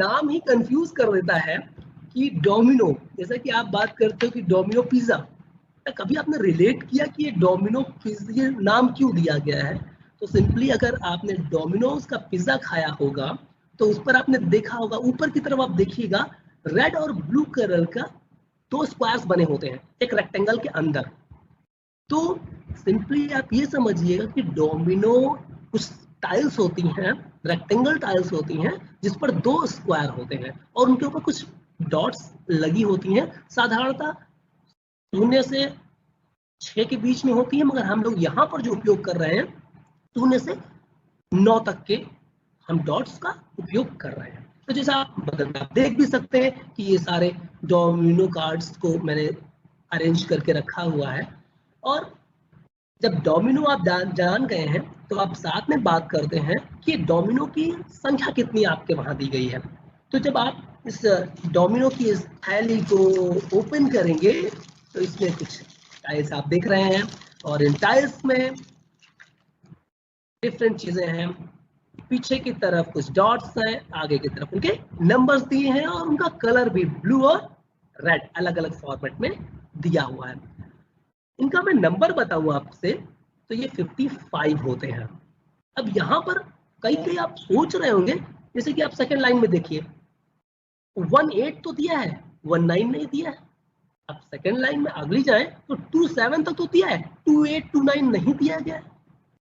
नाम ही कंफ्यूज कर देता है कि डोमिनो, जैसा कि आप बात करते हो कि डोमिनो पिज्जा, कभी आपने रिलेट किया कि ये डोमिनो पिज्जा नाम क्यों दिया गया है? तो सिंपली अगर आपने डोमिनोज का पिज्जा खाया होगा तो उस पर आपने देखा होगा, ऊपर की तरफ आप देखिएगा रेड और ब्लू कलर का 2 स्क्वायर्स बने होते हैं एक रेक्टेंगल के अंदर। तो सिंपली आप ये समझिएगा कि डोमिनो कुछ टाइल्स होती हैं, रेक्टेंगल टाइल्स होती हैं जिस पर 2 स्क्वायर होते हैं और उनके ऊपर कुछ डॉट्स लगी होती हैं। साधारणतः 0 से 6 के बीच में होती है, मगर हम लोग यहाँ पर जो उपयोग कर रहे हैं 0 से 9 तक के हम डॉट्स का उपयोग कर रहे हैं। तो जैसा आप देख भी सकते हैं कि ये सारे डोमिनो कार्ड्स को मैंने अरेंज करके रखा हुआ है। और जब डोमिनो आप जान गए हैं तो आप साथ में बात करते हैं कि डोमिनो की संख्या कितनी आपके वहां दी गई है। तो जब आप इस डोमिनो की इस थैली को ओपन करेंगे तो इसमें कुछ टाइल्स आप देख रहे हैं और इन टाइल्स में डिफरेंट चीजें हैं। पीछे की तरफ कुछ डॉट्स हैं, आगे की तरफ उनके नंबर्स दिए हैं और उनका कलर भी ब्लू और रेड अलग अलग फॉर्मेट में दिया हुआ है। इनका मैं नंबर बताऊं आपसे तो ये 55 होते हैं। अब यहाँ पर कई आप सोच रहे होंगे, जैसे कि आप सेकंड लाइन में देखिए 18 तो दिया है, 19 नहीं दिया है। अब सेकंड लाइन में अगली जाए तो 27 तक तो दिया है, 28 29 नहीं दिया गया है।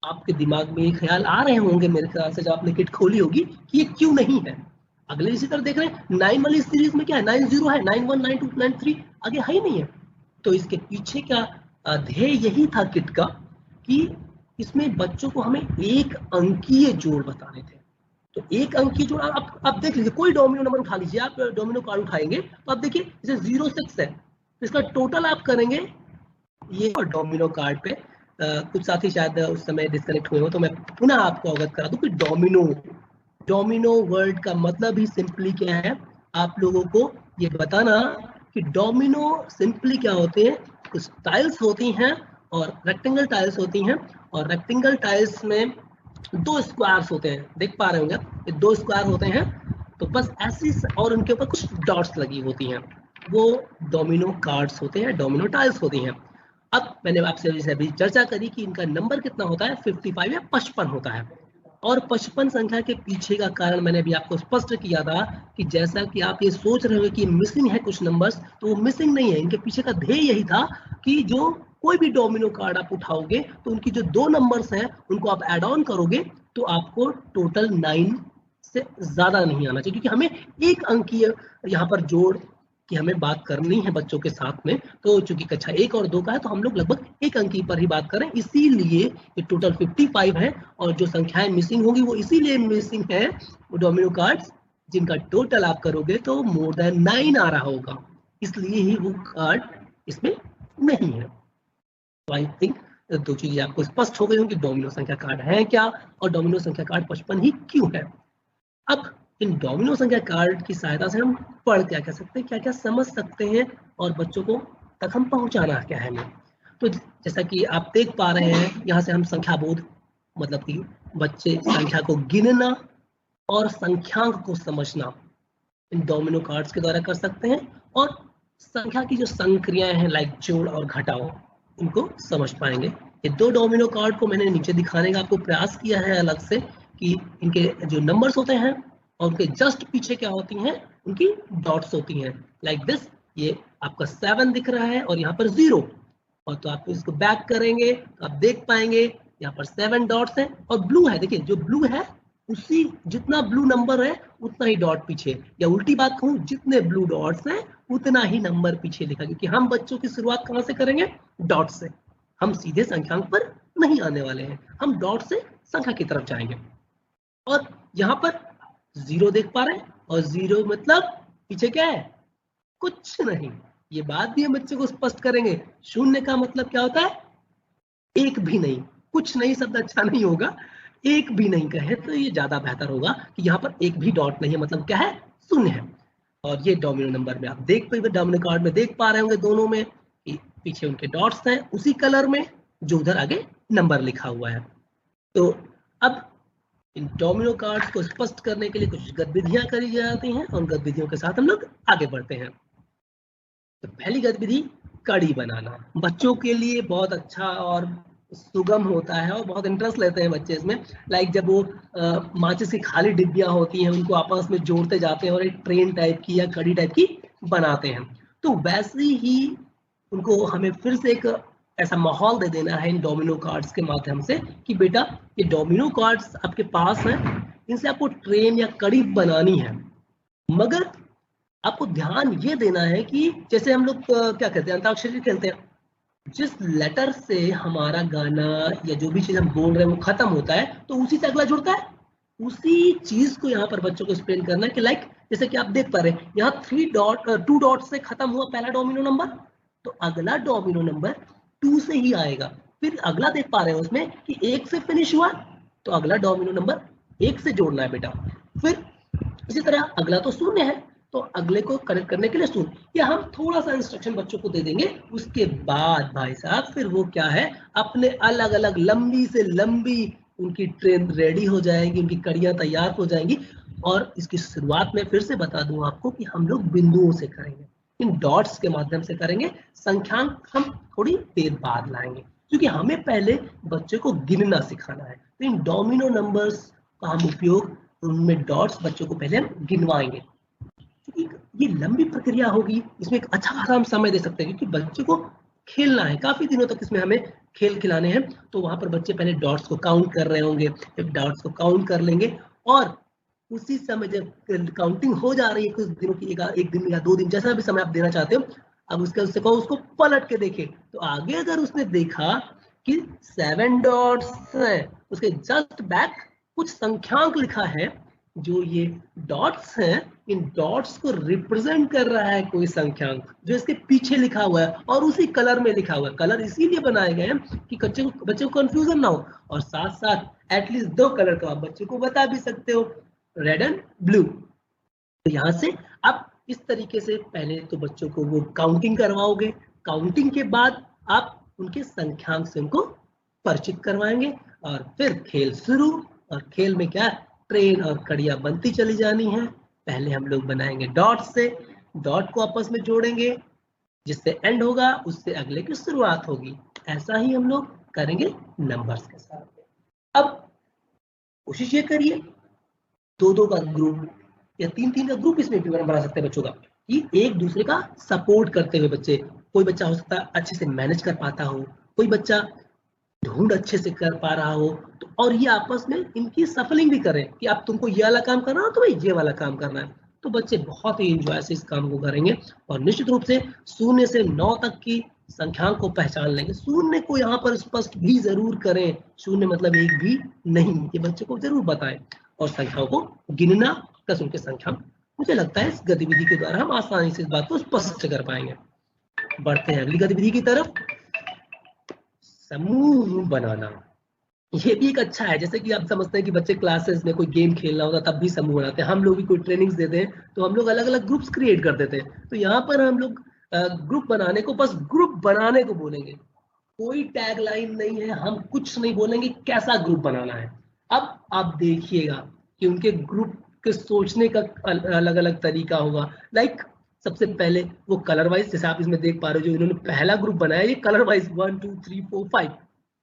आपके दिमाग में ये ख्याल आ रहे होंगे मेरे ख्याल से जब आपने किट खोली होगी कि ये क्यों नहीं है। अगले इसी तरह देख रहे हैं 9 वाली सीरीज में क्या है, 90 है, 91 92 93 आगे है ही नहीं है। तो इसके पीछे क्या ध्येय यही था किट का कि इसमें बच्चों को हमें एक अंकीय जोड़ बताने थे। तो एक अंकीय जोड़ आप देख लीजिए, कोई डोमिनो नंबर उठा लीजिए, आप डोमिनो कार्ड उठाएंगे तो आप देखिए जैसे 06 है तो इसका टोटल आप करेंगे ये। और डोमिनो कार्ड पे कुछ साथी शायद उस समय डिस्कनेक्ट हुए हो तो मैं पुनः आपको अवगत करा दूं कि डोमिनो वर्ड का मतलब ही सिंपली क्या है, आप लोगों को ये बताना कि डोमिनो सिंपली क्या होते हैं, कुछ टाइल्स होती हैं और रेक्टेंगल टाइल्स होती हैं और रेक्टेंगल टाइल्स में 2 स्क्वायर्स होते हैं, देख पा रहे होंगे आप, ये 2 स्क्वायर होते हैं। तो बस ऐसी और उनके ऊपर कुछ डॉट्स लगी होती हैं, वो डोमिनो कार्ड्स होते हैं, डोमिनो टाइल्स होती हैं। अब मैंने आपसे जैसे अभी चर्चा करी कि इनका नंबर कितना होता है, 55 या 55 होता है। और 55 संख्या के पीछे का कारण मैंने भी आपको स्पष्ट किया था कि जैसा कि आप ये सोच रहे हो कि मिसिंग है कुछ नंबर्स, तो वो मिसिंग नहीं है। इनके पीछे का ध्येय यही था कि जो कोई भी डोमिनो कार्ड आप उठाओगे तो उनकी जो 2 नंबर्स हैं उनको आप ऐड ऑन करोगे तो आपको टोटल 9 से ज्यादा नहीं आना चाहिए, क्योंकि हमें एक अंकीय यहाँ पर जोड़ कि हमें बात करनी है बच्चों के साथ में। तो चूंकि कक्षा 1 और 2 का है तो हम लोग लगभग एक अंकी पर ही बात करें, इसीलिए ये टोटल 55 है। और जो संख्याएं मिसिंग होंगी वो इसीलिए मिसिंग है डोमिनो कार्ड्स जिनका टोटल आप करोगे तो मोर देन 9 आ रहा होगा, इसलिए ही वो कार्ड इसमें नहीं है। तो आई थिंक 2 चीजें आपको स्पष्ट हो गई होंगी, डोमिनो संख्या कार्ड है क्या और डोमिनो संख्या कार्ड 55 ही क्यों है। अब इन डोमिनो संख्या कार्ड की सहायता से हम पढ़ क्या कर सकते हैं, क्या क्या समझ सकते हैं और बच्चों को तक हम पहुंचाना क्या है हमें। तो जैसा कि आप देख पा रहे हैं यहाँ से हम संख्या बोध मतलब कि बच्चे संख्या को गिनना और संख्यांक को समझना इन डोमिनो कार्ड्स के द्वारा कर सकते हैं। और संख्या की जो संक्रियाएं हैं लाइक जोड़ और घटाओ इनको समझ पाएंगे। ये 2 डोमिनो कार्ड को मैंने नीचे दिखाने का आपको प्रयास किया है अलग से कि इनके जो नंबर्स होते हैं और उनके जस्ट पीछे क्या होती हैं, उनकी डॉट्स होती हैं लाइक दिस। ये आपका 7 दिख रहा है और यहाँ पर 0, और तो आप इसको बैक करेंगे तो आप देख पाएंगे यहाँ पर 7 डॉट्स हैं और ब्लू है। देखिए जो ब्लू है उसी जितना ब्लू नंबर है उतना ही डॉट पीछे, या उल्टी बात कहूँ जितने ब्लू डॉट्स हैं उतना ही नंबर पीछे लिखा, क्योंकि हम बच्चों की शुरुआत कहाँ से करेंगे, डॉट से। हम सीधे संख्यांक पर नहीं आने वाले हैं, हम डॉट से संख्या की तरफ जाएंगे। और यहाँ पर 0 देख पा रहे हैं और 0 मतलब पीछे क्या है, कुछ नहीं। ये बात भी हम बच्चे को स्पष्ट करेंगे, 0 का मतलब क्या होता है, एक भी नहीं। कुछ नहीं शब्द अच्छा नहीं होगा, एक भी नहीं कहे तो ये ज्यादा बेहतर होगा कि यहाँ पर एक भी डॉट नहीं है, मतलब क्या है, 0 है। और ये डोमिनो नंबर में आप देख पाए, डोमिनो कार्ड में देख पा रहे होंगे दोनों में कि पीछे उनके डॉट्स हैं उसी कलर में जो उधर आगे नंबर लिखा हुआ है। तो अब इन डोमिनो कार्ड्स को स्पष्ट करने के लिए कुछ गतिविधियां करी जाती हैं और गतिविधियों के साथ हम लोग आगे बढ़ते हैं। तो पहली गतिविधि कड़ी बनाना बच्चों के लिए बहुत अच्छा और सुगम होता है और बहुत इंटरेस्ट लेते हैं बच्चे इसमें। लाइक जब वो माचिस की खाली डिब्बियां होती हैं उनको आपस में जोड़ते जाते हैं और एक ट्रेन टाइप की या कड़ी टाइप की बनाते हैं, तो वैसे ही उनको हमें फिर से एक ऐसा माहौल दे देना है इन डोमिनो कार्ड्स के माध्यम से कि बेटा ये डोमिनो कार्ड्स आपके पास हैं, इनसे आपको ट्रेन या कड़ी बनानी है, मगर आपको ध्यान ये देना है कि जैसे हम लोग क्या कहते हैं अंताक्षरी खेलते हैं, जिस लेटर से हमारा गाना या जो भी चीज हम बोल रहे हैं वो खत्म होता है तो उसी से अगला जुड़ता है। उसी चीज को यहाँ पर बच्चों को एक्सप्लेन करना है कि लाइक जैसे कि आप देख पा रहे हैं यहाँ 2 डॉट से खत्म हुआ पहला डोमिनो नंबर, तो अगला डोमिनो नंबर 2 से ही आएगा। फिर अगला देख पा रहे हैं उसमें कि 1 से फिनिश हुआ, तो अगला डोमिनो नंबर 1 से जोड़ना है बेटा। फिर इसी तरह अगला तो शून्य है तो अगले को कनेक्ट करने के लिए शून्य, या हम थोड़ा सा इंस्ट्रक्शन बच्चों को दे देंगे। उसके बाद भाई साहब फिर वो क्या है अपने अलग अलग लंबी से लंबी उनकी ट्रेन रेडी हो जाएगी, उनकी कड़ियां तैयार हो जाएंगी। और इसकी शुरुआत में फिर से बता दूं आपको कि हम लोग बिंदुओं से करेंगे, इन डॉट्स के माध्यम से करेंगे। संख्यांक हम थोड़ी देर बाद लाएंगे क्योंकि हमें पहले बच्चे को गिनना सिखाना है। तो इन डोमिनो नंबर्स का हम उपयोग, उनमें डॉट्स बच्चों को पहले हम गिनवाएंगे। ये लंबी प्रक्रिया होगी, इसमें एक अच्छा खासा हम समय दे सकते हैं क्योंकि बच्चे को खेलना है, काफी दिनों तक इसमें हमें खेल खिलाने हैं। तो वहां पर बच्चे पहले डॉट्स को काउंट कर रहे होंगे, जब डॉट्स को काउंट कर लेंगे और उसी समय जब काउंटिंग हो जा रही है कुछ दिनों की, एक दिन या 2 दिन जैसा भी समय आप देना चाहते हो, अब उससे कहो उसको पलट के देखे, तो आगे अगर उसने देखा कि 7 डॉट्स है, उसके जस्ट बैक कुछ संख्यांक लिखा है, जो ये डॉट्स हैं इन डॉट्स को रिप्रेजेंट कर रहा है कोई संख्यांक जो इसके पीछे लिखा हुआ है और उसी कलर में लिखा हुआ है। कलर इसीलिए बनाए गए हैं कि बच्चे को कंफ्यूजन ना हो, और साथ साथ एटलीस्ट 2 कलर का आप बच्चे को बता भी सकते हो, रेड एंड ब्लू। तो यहाँ से आप इस तरीके से पहले तो बच्चों को वो काउंटिंग करवाओगे, काउंटिंग के बाद आप उनके संख्यांक से उनको परिचित करवाएंगे और फिर खेल शुरू। और खेल में क्या ट्रेन और कड़ियां बनती चली जानी है। पहले हम लोग बनाएंगे डॉट से, डॉट को आपस में जोड़ेंगे, जिससे एंड होगा उससे अगले की शुरुआत होगी। ऐसा ही हम लोग करेंगे नंबर्स के साथ। अब कोशिश ये करिए 2-2 का ग्रुप या 3-3 का ग्रुप इसमें भी बना सकते हैं बच्चों का, कि एक दूसरे का सपोर्ट करते हुए बच्चे, कोई बच्चा हो सकता है अच्छे से मैनेज कर पाता हो, कोई बच्चा ढूंढ अच्छे से कर पा रहा हो, तो और ये आपस में इनकी सफलिंग भी करें कि आप तुमको ये वाला काम करना है तो भाई ये वाला काम करना है, तो बच्चे बहुत ही एंजॉय से इस काम को करेंगे और निश्चित रूप से 0 से 9 तक की संख्याओं को पहचान लेंगे। 0 को यहाँ पर स्पष्ट भी जरूर करें, 0 मतलब 1 भी नहीं, ये बच्चे को जरूर बताएं। और संख्याओं को गिनना प्लस उनके संख्या, मुझे लगता है इस गतिविधि के द्वारा हम आसानी से इस बात को स्पष्ट कर पाएंगे। बढ़ते हैं अगली गतिविधि की तरफ, समूह बनाना। ये भी एक अच्छा है, जैसे कि आप समझते हैं कि बच्चे क्लासेस में कोई गेम खेलना होता तब भी समूह बनाते हैं, हम लोग भी कोई ट्रेनिंग्स देते हैं तो हम लोग अलग अलग ग्रुप्स क्रिएट कर देते हैं। तो यहाँ पर हम लोग ग्रुप बनाने को बस ग्रुप बनाने को बोलेंगे, कोई टैग लाइन नहीं है, हम कुछ नहीं बोलेंगे कैसा ग्रुप बनाना है। अब आप देखिएगा कि उनके ग्रुप के सोचने का अलग अलग तरीका होगा। लाइक सबसे पहले वो कलर वाइज, जैसे आप इसमें देख पा रहे हो जो इन्होंने पहला ग्रुप बनाया, ये कलर वाइज 1 2 3 4 5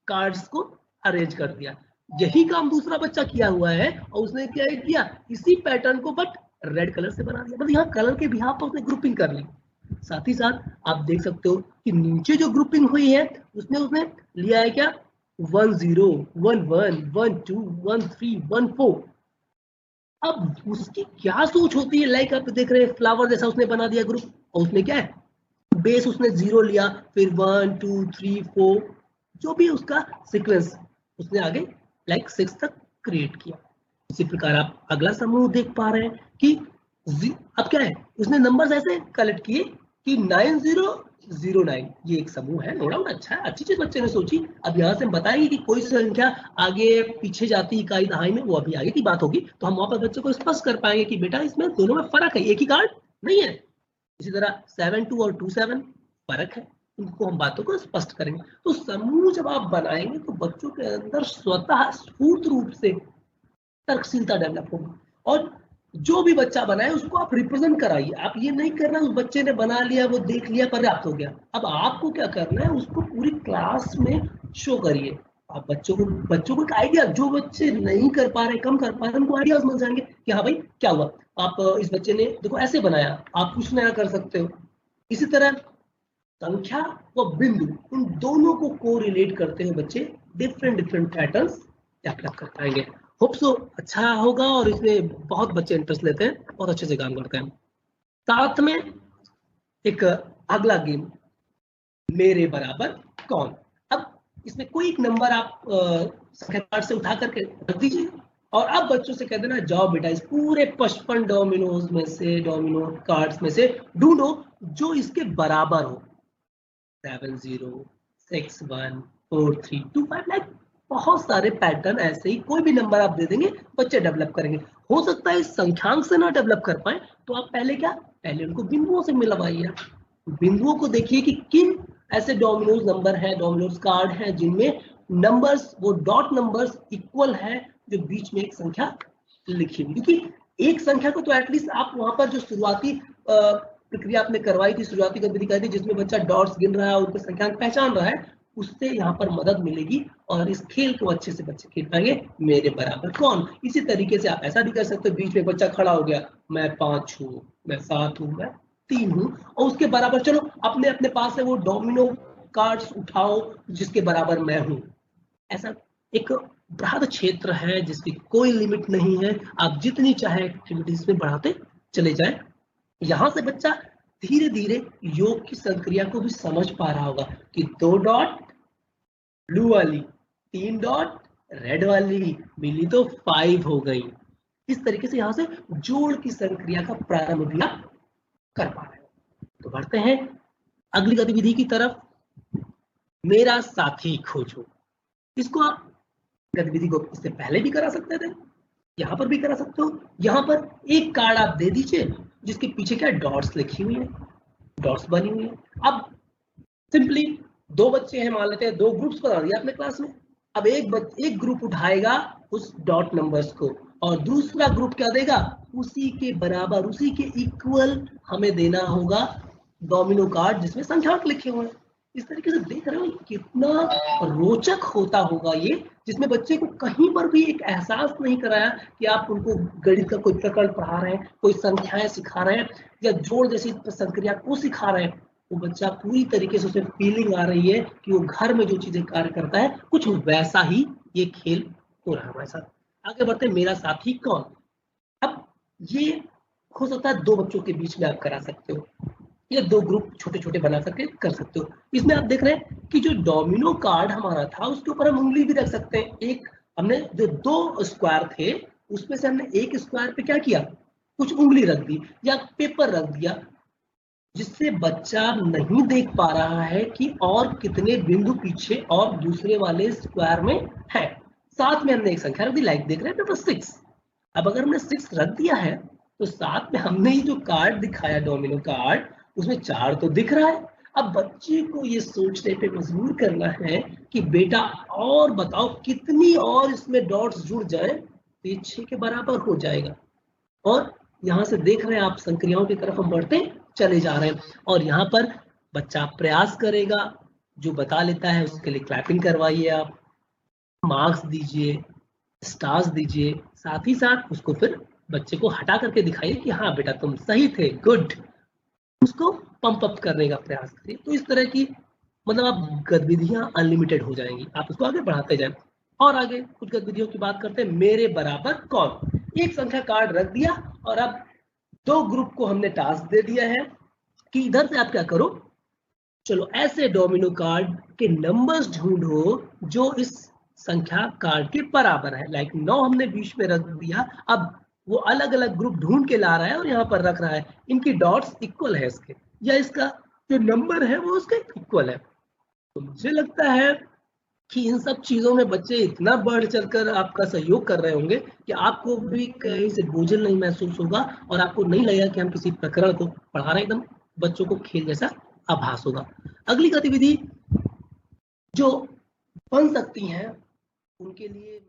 कार्ड्स को अरेंज कर दिया। यही काम दूसरा बच्चा किया हुआ है और उसने क्या किया, इसी पैटर्न को बट रेड कलर से बना दिया, मतलब यहाँ कलर के बिहार पर उसने ग्रुपिंग कर ली। साथ ही साथ आप देख सकते हो कि नीचे जो ग्रुपिंग हुई है उसने लिया है क्या 1 0 1 1 1 2 1 3 1 4। अब उसकी क्या सोच होती है, लाइक आप देख रहे हैं फ्लावर जैसा उसने बना दिया ग्रुप, और उसने क्या है बेस उसने 0 लिया, फिर 1 2 3 4 जो भी उसका सीक्वेंस उसने आगे लाइक 6 तक क्रिएट किया। इसी प्रकार आप अगला समूह देख पा रहे हैं कि अब क्या है, उसने नंबर्स ऐसे कलेक्ट किए कि 9009, ये एक समूह है, नो डाउट अच्छा है, अच्छी चीज बच्चे ने सोची। अब यहाँ से हम बताएंगे कि कोई संख्या आगे पीछे जाती इकाई दहाई में, वो अभी आगे की बात होगी, तो हम वहां पर बच्चे को स्पष्ट कर पाएंगे कि बेटा इसमें दोनों में फर्क है, एक ही कार्ड नहीं है। इसी तरह 7 2 और 2 7 फर्क है, उनको हम बातों को स्पष्ट करेंगे। तो समूह जब आप बनाएंगे तो बच्चों के अंदर स्वतः स्फूर्त रूप से तर्कशीलता डेवलप होगी। और जो भी बच्चा बनाए उसको आप रिप्रेजेंट कराइए। आप ये नहीं करना उस बच्चे ने बना लिया, वो देख लिया, पर्याप्त हो गया। अब आपको क्या करना है, उसको पूरी क्लास में शो करिए। आप बच्चों को एक आइडिया, जो बच्चे नहीं कर पा रहे, कम कर पा रहे, उनको आइडियाज मिल जाएंगे कि हाँ भाई क्या हुआ, आप इस बच्चे ने देखो ऐसे बनाया, आप कुछ नया कर सकते हो। इसी तरह संख्या व बिंदु, इन दोनों को कोरिलेट करते हुए बच्चे डिफरेंट पैटर्न्स डेवलप कर पाएंगे। होप सो अच्छा होगा और इसमें बहुत बच्चे इंटरेस्ट लेते हैं, बहुत अच्छे से काम करते हैं। साथ में एक अगला गेम, मेरे बराबर कौन। अब इसमें कोई एक नंबर आप संख्या कार्ड से उठा करके रख दीजिए और अब बच्चों से कह देना, जाओ बेटा इस पूरे 55 डोमिनोज में से, डोमिनो कार्ड्स में से ढूंढो जो इसके बराबर हो। 7 0 6 1 4 3 2 5, लाइक बहुत सारे पैटर्न ऐसे ही कोई भी नंबर आप दे देंगे, बच्चे डेवलप करेंगे। हो सकता है इस संख्यांक से ना डेवलप कर पाए, तो आप पहले उनको बिंदुओं से मिलवाइए। बिंदुओं को देखिए कि किन ऐसे डोमिनोज नंबर है, डोमिनोज कार्ड है जिनमें नंबर्स, वो डॉट नंबर्स इक्वल है, जो बीच में एक संख्या लिखी हुई। क्योंकि एक संख्या को तो एटलीस्ट आप वहां पर जो शुरुआती प्रक्रिया आपने करवाई थी, शुरुआती गतिविधि करवाई थी, जिसमें बच्चा डॉट्स गिन रहा है, उनके संख्यांक पहचान रहा है, उससे यहाँ पर मदद मिलेगी और इस खेल को अच्छे से बच्चे खेल पाएंगे। मेरे बराबर कौन। इसी तरीके से आप ऐसा भी कर सकते हो, बीच में बच्चा खड़ा हो गया, मैं 5 हूँ, मैं 7 हूँ, मैं 3 हूँ, और उसके बराबर चलो अपने अपने पास से वो डोमिनो कार्ड्स उठाओ जिसके बराबर मैं हूँ। ऐसा एक बृहद क्षेत्र है जिसकी कोई लिमिट नहीं है, आप जितनी चाहे एक्टिविटीज में बढ़ाते चले जाएं। यहाँ से बच्चा धीरे धीरे योग की संक्रिया को भी समझ पा रहा होगा कि 2 डॉट ब्लू वाली, 3 डॉट रेड वाली मिली तो 5 हो गई। इस तरीके से यहाँ से जोड़ की संक्रिया का प्रारंभ भी आप कर पा रहे हैं। तो बढ़ते हैं अगली गतिविधि की तरफ, मेरा साथी खोजो। इसको आप गतिविधि को इससे पहले भी करा सकते थे, यहाँ पर भी करा सकते हो। यहाँ पर एक कार्ड आप दे दीजिए जिसके पीछे क्या डॉट्स लिखी हुई है, डॉट्स बनी हुई है। अब सिंपली 2 बच्चे हैं, मान लेते हैं 2 ग्रुप्स बना दिया अपने क्लास में। अब एक ग्रुप उठाएगा उस डॉट नंबर्स को और दूसरा ग्रुप क्या देगा, उसी के बराबर, उसी के इक्वल हमें देना होगा डोमिनो कार्ड जिसमें संख्यांक लिखे हुए हैं। इस तरीके से देख रहे हो कितना रोचक होता होगा ये, जिसमें बच्चे को कहीं पर भी एक एहसास नहीं कराया कि आप उनको गणित का कोई प्रकरण पढ़ा रहे हैं, कोई संख्याएं सिखा रहे हैं या जोड़ जैसी संक्रिया को सिखा रहे हैं। वो बच्चा पूरी तरीके से उसे फीलिंग आ रही है कि वो घर में जो चीजें कार्य करता है कुछ वैसा ही ये खेल हो रहा है हमारे साथ। आगे बढ़ते हैं, मेरा साथी कौन। अब ये हो सकता है 2 बच्चों के बीच में आप करा सकते हो या 2 ग्रुप छोटे छोटे बना करके कर सकते हो। इसमें आप देख रहे हैं कि जो डोमिनो कार्ड हमारा था उसके ऊपर हम उंगली भी रख सकते हैं। एक हमने जो 2 स्क्वायर थे उसमें से हमने एक स्क्वायर पे क्या किया, कुछ उंगली रख दी या पेपर रख दिया, जिससे बच्चा नहीं देख पा रहा है कि और कितने बिंदु पीछे और दूसरे वाले स्क्वायर में है। साथ में हमने एक संख्या रख दी, लाइक देख रहे हैं पेपर 6। अब अगर हमने 6 रख दिया है तो साथ में हमने ही जो कार्ड दिखाया डोमिनो कार्ड, उसमें 4 तो दिख रहा है। अब बच्चे को ये सोचने पे मजबूर करना है कि बेटा और बताओ कितनी और इसमें डॉट्स जुड़ जाए तो ये 6 के बराबर हो जाएगा। और यहाँ से देख रहे हैं आप संक्रियाओं की तरफ हम बढ़ते चले जा रहे हैं और यहाँ पर बच्चा प्रयास करेगा, जो बता लेता है उसके लिए क्लैपिंग करवाइए, आप मार्क्स दीजिए, स्टार्स दीजिए, साथ ही साथ उसको फिर बच्चे को हटा करके दिखाइए कि हाँ बेटा तुम सही थे, गुड। उसको पंप अप करने का प्रयास करिए। तो इस तरह की मतलब आप गतिविधियां अनलिमिटेड हो जाएंगी, आप उसको आगे बढ़ाते जाए। और आगे कुछ गतिविधियों की बात करते हैं, मेरे बराबर कौन। एक संख्या कार्ड रख दिया और अब 2 ग्रुप को हमने टास्क दे दिया है कि इधर से आप क्या करो, चलो ऐसे डोमिनो कार्ड के नंबर्स ढूंढो जो इस संख्या कार्ड के बराबर है। लाइक 9 हमने बीच में रख दिया, अब वो अलग अलग ग्रुप ढूंढ के ला रहा है और यहाँ पर रख रहा है, इनकी डॉट्स इक्वल है इसके, या इसका जो नंबर है वो उसके इक्वल है। तो मुझे लगता है कि इन सब चीजों में बच्चे इतना बढ़ चढ़कर आपका सहयोग कर रहे होंगे कि आपको भी कहीं से बोझिल नहीं महसूस होगा और आपको नहीं लगेगा कि हम किसी प्रकरण को पढ़ा रहे हैं, एकदम बच्चों को खेल जैसा आभास होगा। अगली गतिविधि जो बन सकती है उनके लिए